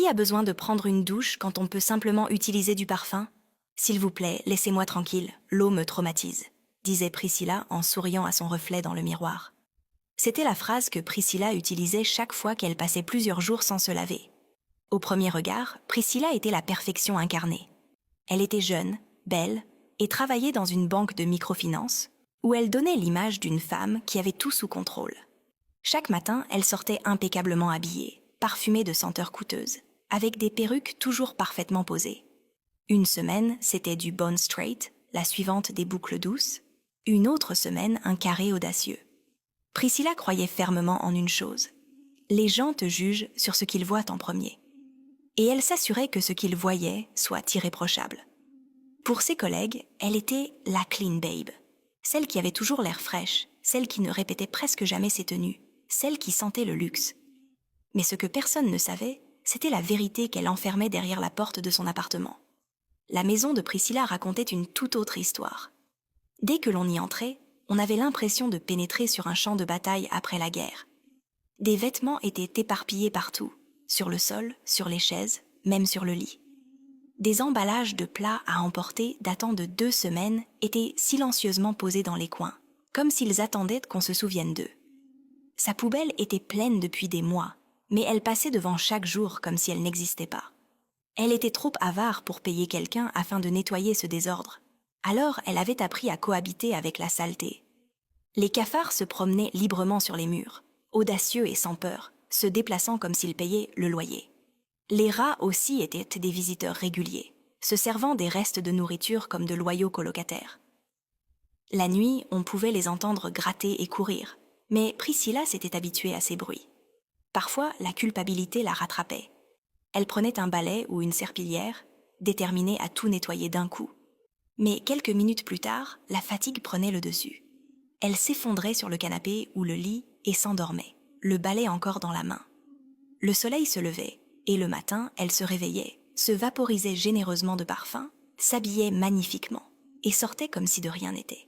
Qui a besoin de prendre une douche quand on peut simplement utiliser du parfum? S'il vous plaît, laissez-moi tranquille, l'eau me traumatise, disait Priscilla en souriant à son reflet dans le miroir. C'était la phrase que Priscilla utilisait chaque fois qu'elle passait plusieurs jours sans se laver. Au premier regard, Priscilla était la perfection incarnée. Elle était jeune, belle, et travaillait dans une banque de microfinance, où elle donnait l'image d'une femme qui avait tout sous contrôle. Chaque matin, elle sortait impeccablement habillée, parfumée de senteurs coûteuses, avec des perruques toujours parfaitement posées. Une semaine, c'était du bone straight, la suivante des boucles douces, une autre semaine, un carré audacieux. Priscilla croyait fermement en une chose. Les gens te jugent sur ce qu'ils voient en premier. Et elle s'assurait que ce qu'ils voyaient soit irréprochable. Pour ses collègues, elle était la clean babe, celle qui avait toujours l'air fraîche, celle qui ne répétait presque jamais ses tenues, celle qui sentait le luxe. Mais ce que personne ne savait, c'était la vérité qu'elle enfermait derrière la porte de son appartement. La maison de Priscilla racontait une toute autre histoire. Dès que l'on y entrait, on avait l'impression de pénétrer sur un champ de bataille après la guerre. Des vêtements étaient éparpillés partout, sur le sol, sur les chaises, même sur le lit. Des emballages de plats à emporter datant de 2 semaines étaient silencieusement posés dans les coins, comme s'ils attendaient qu'on se souvienne d'eux. Sa poubelle était pleine depuis des mois, mais elle passait devant chaque jour comme si elle n'existait pas. Elle était trop avare pour payer quelqu'un afin de nettoyer ce désordre. Alors elle avait appris à cohabiter avec la saleté. Les cafards se promenaient librement sur les murs, audacieux et sans peur, se déplaçant comme s'ils payaient le loyer. Les rats aussi étaient des visiteurs réguliers, se servant des restes de nourriture comme de loyaux colocataires. La nuit, on pouvait les entendre gratter et courir, mais Priscilla s'était habituée à ces bruits. Parfois, la culpabilité la rattrapait. Elle prenait un balai ou une serpillière, déterminée à tout nettoyer d'un coup. Mais quelques minutes plus tard, la fatigue prenait le dessus. Elle s'effondrait sur le canapé ou le lit et s'endormait, le balai encore dans la main. Le soleil se levait, et le matin, elle se réveillait, se vaporisait généreusement de parfum, s'habillait magnifiquement, et sortait comme si de rien n'était.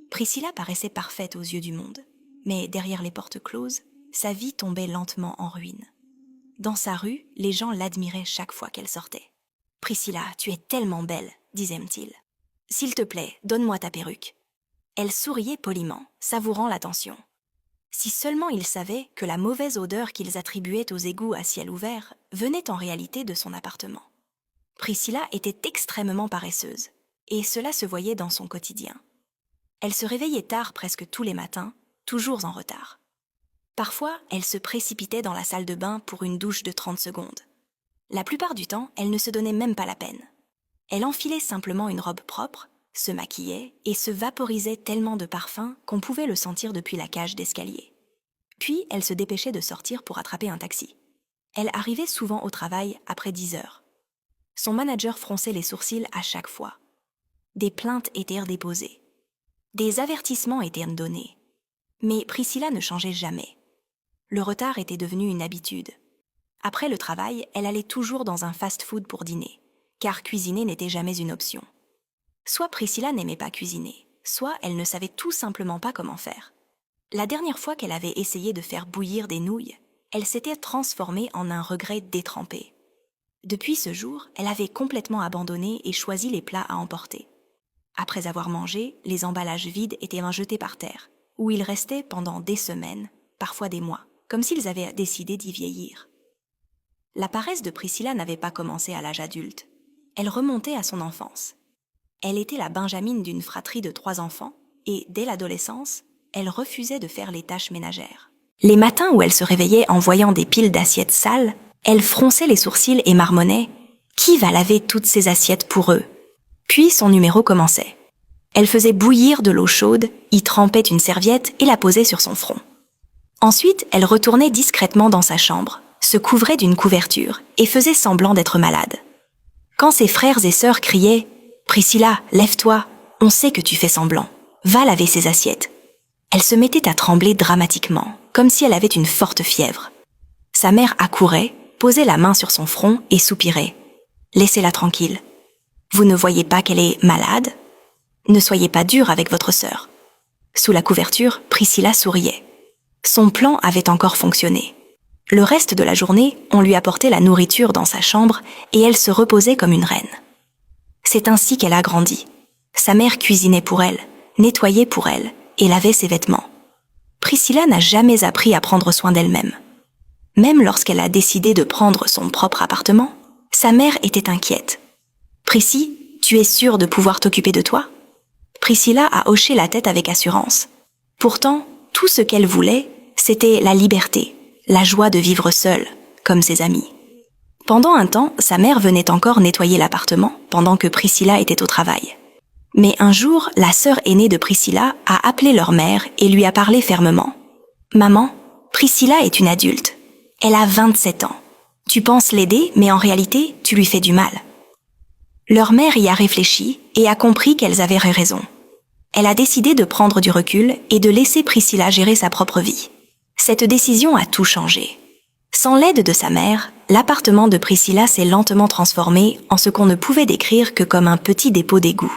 Priscilla paraissait parfaite aux yeux du monde, mais derrière les portes closes, sa vie tombait lentement en ruine. Dans sa rue, les gens l'admiraient chaque fois qu'elle sortait. « Priscilla, tu es tellement belle », disait-il. « S'il te plaît, donne-moi ta perruque. » Elle souriait poliment, savourant l'attention. Si seulement ils savaient que la mauvaise odeur qu'ils attribuaient aux égouts à ciel ouvert venait en réalité de son appartement. Priscilla était extrêmement paresseuse, et cela se voyait dans son quotidien. Elle se réveillait tard presque tous les matins, toujours en retard. Parfois, elle se précipitait dans la salle de bain pour une douche de 30 secondes. La plupart du temps, elle ne se donnait même pas la peine. Elle enfilait simplement une robe propre, se maquillait et se vaporisait tellement de parfum qu'on pouvait le sentir depuis la cage d'escalier. Puis, elle se dépêchait de sortir pour attraper un taxi. Elle arrivait souvent au travail après 10 heures. Son manager fronçait les sourcils à chaque fois. Des plaintes étaient déposées. Des avertissements étaient donnés. Mais Priscilla ne changeait jamais. Le retard était devenu une habitude. Après le travail, elle allait toujours dans un fast-food pour dîner, car cuisiner n'était jamais une option. Soit Priscilla n'aimait pas cuisiner, soit elle ne savait tout simplement pas comment faire. La dernière fois qu'elle avait essayé de faire bouillir des nouilles, elle s'était transformée en un regret détrempé. Depuis ce jour, elle avait complètement abandonné et choisi les plats à emporter. Après avoir mangé, les emballages vides étaient jetés par terre, où ils restaient pendant des semaines, parfois des mois, comme s'ils avaient décidé d'y vieillir. La paresse de Priscilla n'avait pas commencé à l'âge adulte. Elle remontait à son enfance. Elle était la benjamine d'une fratrie de 3 enfants, et dès l'adolescence, elle refusait de faire les tâches ménagères. Les matins où elle se réveillait en voyant des piles d'assiettes sales, elle fronçait les sourcils et marmonnait « Qui va laver toutes ces assiettes pour eux ?» Puis son numéro commençait. Elle faisait bouillir de l'eau chaude, y trempait une serviette et la posait sur son front. Ensuite, elle retournait discrètement dans sa chambre, se couvrait d'une couverture et faisait semblant d'être malade. Quand ses frères et sœurs criaient « Priscilla, lève-toi, on sait que tu fais semblant, va laver ces assiettes », elle se mettait à trembler dramatiquement, comme si elle avait une forte fièvre. Sa mère accourait, posait la main sur son front et soupirait « Laissez-la tranquille. Vous ne voyez pas qu'elle est malade ? Ne soyez pas dur avec votre sœur. » Sous la couverture, Priscilla souriait. Son plan avait encore fonctionné. Le reste de la journée, on lui apportait la nourriture dans sa chambre et elle se reposait comme une reine. C'est ainsi qu'elle a grandi. Sa mère cuisinait pour elle, nettoyait pour elle et lavait ses vêtements. Priscilla n'a jamais appris à prendre soin d'elle-même. Même lorsqu'elle a décidé de prendre son propre appartement, sa mère était inquiète. « Prissy, tu es sûre de pouvoir t'occuper de toi ?» Priscilla a hoché la tête avec assurance. Pourtant, tout ce qu'elle voulait, c'était la liberté, la joie de vivre seule, comme ses amis. Pendant un temps, sa mère venait encore nettoyer l'appartement pendant que Priscilla était au travail. Mais un jour, la sœur aînée de Priscilla a appelé leur mère et lui a parlé fermement. « Maman, Priscilla est une adulte. Elle a 27 ans. Tu penses l'aider, mais en réalité, tu lui fais du mal. » Leur mère y a réfléchi et a compris qu'elles avaient raison. Elle a décidé de prendre du recul et de laisser Priscilla gérer sa propre vie. Cette décision a tout changé. Sans l'aide de sa mère, l'appartement de Priscilla s'est lentement transformé en ce qu'on ne pouvait décrire que comme un petit dépôt d'égout.